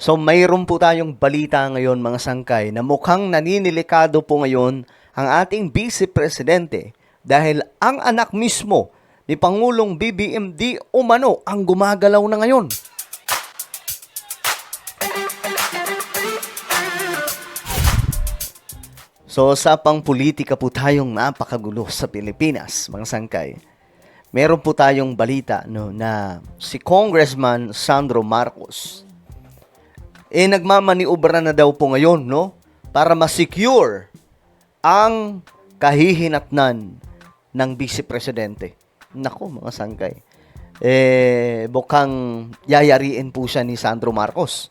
So mayroon po tayong balita ngayon mga sangkay na mukhang naninilikado po ngayon ang ating Vice Presidente dahil ang anak mismo ni Pangulong BBM di umano ang gumagalaw na ngayon. So sa pang-politika po tayong napakagulo sa Pilipinas mga sangkay. Meron po tayong balita na si Congressman Sandro Marcos nagmamaniobra na daw po ngayon para ma-secure ang kahihinatnan ng Vice Presidente. Nako mga sangkay. Bukang yayariin po siya ni Sandro Marcos.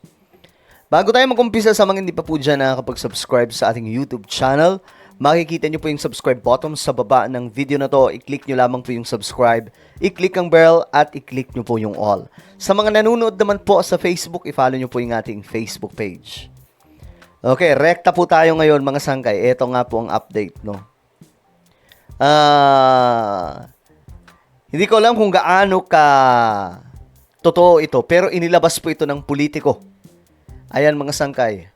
Bago tayo mag-umpisa, sa mga hindi pa po dyan nakakapag-subscribe sa ating YouTube channel, makikita nyo po yung subscribe button sa baba ng video na to. I-click nyo lamang po yung subscribe, i-click ang bell, at i-click nyo po yung all. Sa mga nanonood naman po sa Facebook, i-follow nyo po yung ating Facebook page. Okay, rekta po tayo ngayon mga sangkay. Ito nga po ang update, Hindi ko alam kung gaano ka totoo ito, pero inilabas po ito ng politiko. Ayan mga sangkay.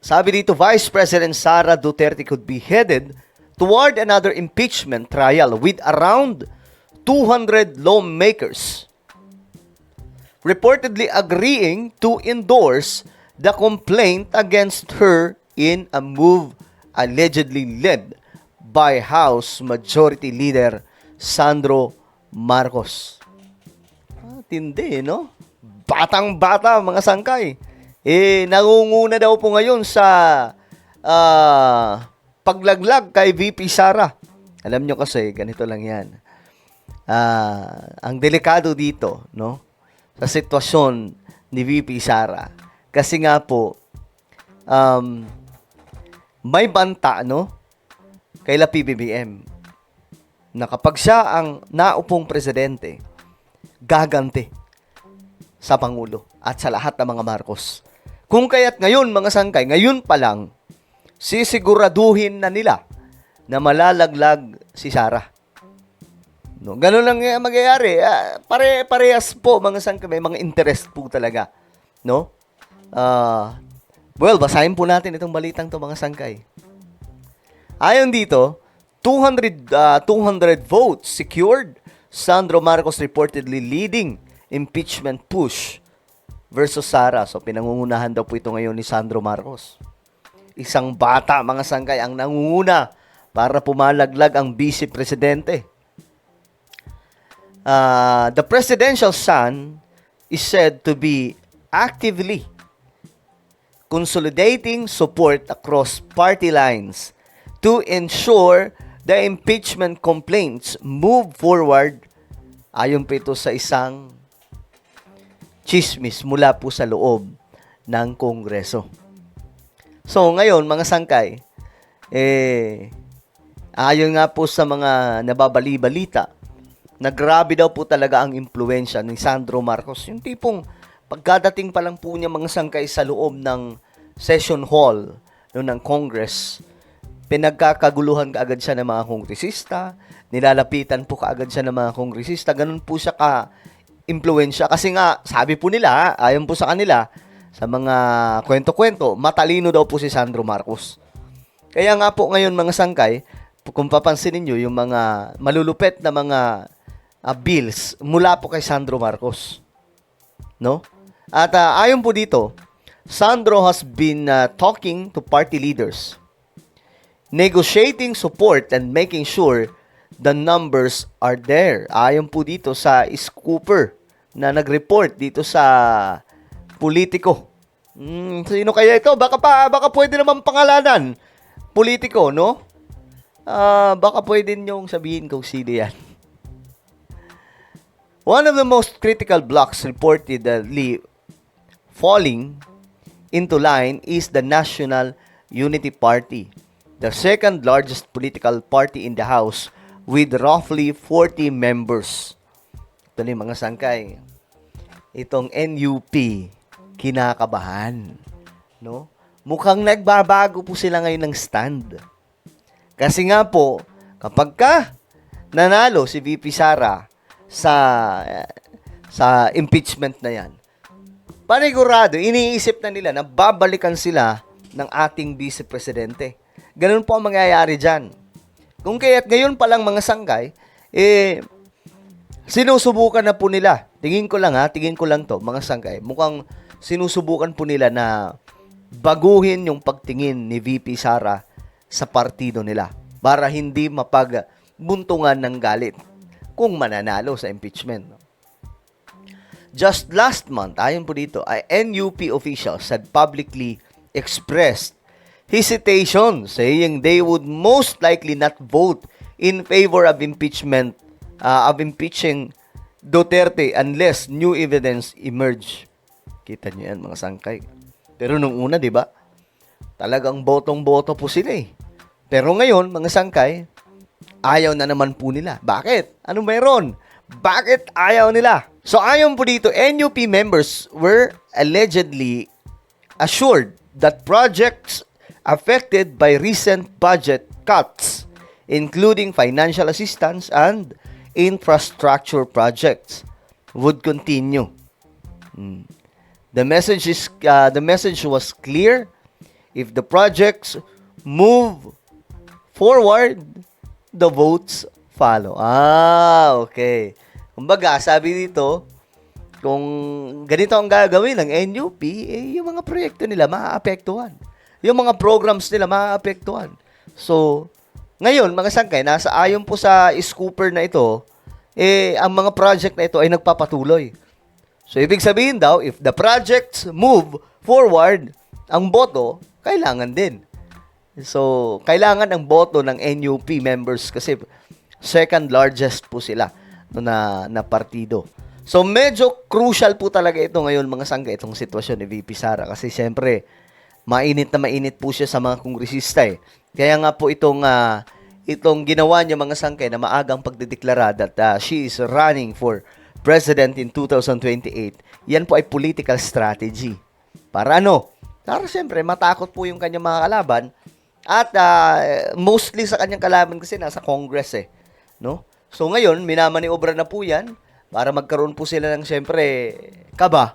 Sabi dito, Vice President Sara Duterte could be headed toward another impeachment trial with around 200 lawmakers reportedly agreeing to endorse the complaint against her in a move allegedly led by House Majority Leader Sandro Marcos. Tindi, Batang-bata, mga sangkay. Nangunguna daw po ngayon sa paglaglag kay VP Sara. Alam nyo kasi, ganito lang yan. Ang delikado dito, sa sitwasyon ni VP Sara. Kasi nga po, may banta, kaila PBBM, na kapag siya ang naupong presidente, gaganti sa Pangulo at sa lahat ng mga Marcos. Kung kaya't ngayon, mga sangkay, ngayon pa lang, sisiguraduhin na nila na malalaglag si Sara. Ganun lang magyayari. Parehas po, mga sangkay, may mga interest po talaga. Basahin po natin itong balitang to, mga sangkay. Ayon dito, 200 votes secured. Sandro Marcos reportedly leading impeachment push versus Sara. So, pinangungunahan daw po ito ngayon ni Sandro Marcos. Isang bata, mga sangkay, ang nangunguna para pumalaglag ang Vice Presidente. The presidential son is said to be actively consolidating support across party lines to ensure the impeachment complaints move forward. Ayon po ito sa isang chismis mula po sa loob ng Kongreso. So, ngayon, mga sangkay, ayon nga po sa mga nababali-balita, na grabe daw po talaga ang impluensya ni Sandro Marcos. Yung tipong pagkadating pa lang po niya, mga sangkay, sa loob ng session hall ng Congress, pinagkakaguluhan kaagad siya ng mga kongresista, nilalapitan po kaagad siya ng mga kongresista, ganun po siya ka-impluensya. Kasi nga, sabi po nila, ayon po sa kanila, sa mga kwento-kwento, matalino daw po si Sandro Marcos. Kaya nga po ngayon, mga sangkay, kung papansin niyo yung mga malulupet na mga bills mula po kay Sandro Marcos. At ayon po dito, Sandro has been talking to party leaders, negotiating support and making sure the numbers are there. Ayon po dito sa scooper na nag-report dito sa politiko. Sino kaya ito? Baka pwede naman pangalanan. Politiko, baka pwede niyong sabihin kung sino yan. One of the most critical blocks reportedly falling into line is the National Unity Party, the second largest political party in the House with roughly 40 members. Ito na mga sangkay. Itong NUP, kinakabahan. Mukhang nagbabago po sila ngayon ng stand. Kasi nga po, kapag nanalo si VP Sara sa impeachment na yan, panigurado, iniisip na nila na babalikan sila ng ating Vice Presidente. Ganun po ang mangyayari dyan. Kung kaya't ngayon pa lang mga sanggay, sinusubukan na po nila. Tingin ko lang to, mga sanggay. Mukhang sinusubukan po nila na baguhin yung pagtingin ni VP Sara sa partido nila para hindi mapagbuntungan ng galit kung mananalo sa impeachment. Just last month, ayon po dito, NUP officials had publicly expressed hesitation, saying they would most likely not vote in favor of impeachment, of impeaching Duterte unless new evidence emerge. Kita niyo yan, mga sangkay. Pero nung una, di ba? Talagang botong-boto po sila eh. Pero ngayon, mga sangkay, ayaw na naman po nila. Bakit? Ano meron? Bakit ayaw nila? So ayon po dito, NUP members were allegedly assured that projects affected by recent budget cuts, including financial assistance and infrastructure projects, would continue. The message was clear. If the projects move forward, the votes follow. Okay. Kumbaga, sabi dito, kung ganito ang gagawin ng NUP, yung mga proyekto nila maaapektuhan. Yung mga programs nila maaapektuhan. So, ngayon, mga sangkay, nasa ayon po sa scooper na ito, ang mga project na ito ay nagpapatuloy. So, ibig sabihin daw, if the projects move forward, ang boto, kailangan din. So, kailangan ang boto ng NUP members kasi second largest po sila na partido. So, medyo crucial po talaga ito ngayon, mga sangga, itong sitwasyon ni VP Sara. Kasi, siyempre, mainit po siya sa mga kongresista eh. Kaya nga po itong ginawa niya, mga sangkay, na maagang pagdedeklara that she is running for president in 2028. Yan po ay political strategy. Para ano? Para siyempre, matakot po yung kanyang mga kalaban. At mostly sa kanyang kalaban kasi nasa Congress eh. No? So ngayon, minamaniobra na po yan para magkaroon po sila ng siyempre kaba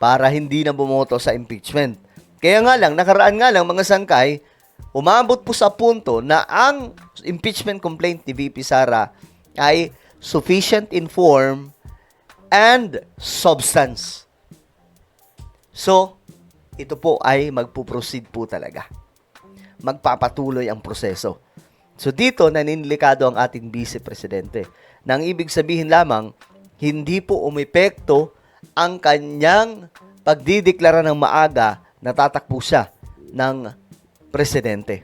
para hindi na bumoto sa impeachment. Kaya nga lang, nakaraan nga lang mga sangkay, umabot po sa punto na ang impeachment complaint ni VP Sara ay sufficient in form and substance. So, ito po ay magpuproceed po talaga. Magpapatuloy ang proseso. So dito, naninlikado ang ating Vice Presidente. Nang ibig sabihin lamang, hindi po umepekto ang kanyang pagdideklara ng maaga na tatakbo siya ng presidente.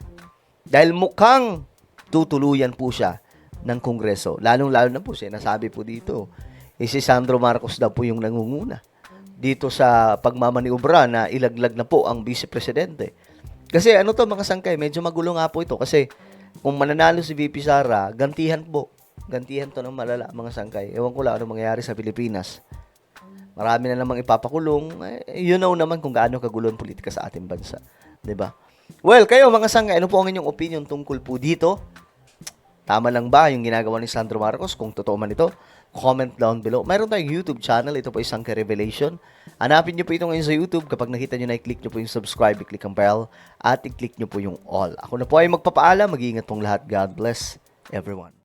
Dahil mukhang tutuluyan po siya ng Kongreso. Lalong-lalo na po siya, nasabi po dito, si Sandro Marcos daw po yung nangunguna dito sa pagmamaniobra na ilaglag na po ang Vice Presidente. Kasi ano to mga sangkay, medyo magulo nga po ito kasi kung mananalo si VP Sara, gantihan po. Gantihan to ng malala, mga sangkay. Ewan ko lang ano mangyayari sa Pilipinas. Marami na namang ipapakulong. You know naman kung gaano kagulo ang politika sa ating bansa. 'Di ba? Well, kayo mga sangkay, ano po ang inyong opinion tungkol po dito? Tama lang ba yung ginagawa ni Sandro Marcos? Kung totoo man ito, comment down below. Mayroon tayong YouTube channel. Ito po ay Sangkay Revelation. Hanapin nyo po ito ngayon sa YouTube. Kapag nakita nyo na, i-click nyo po yung subscribe, i-click ang bell, at i-click nyo po yung all. Ako na po ay magpapaalam. Mag-iingat pong lahat. God bless everyone.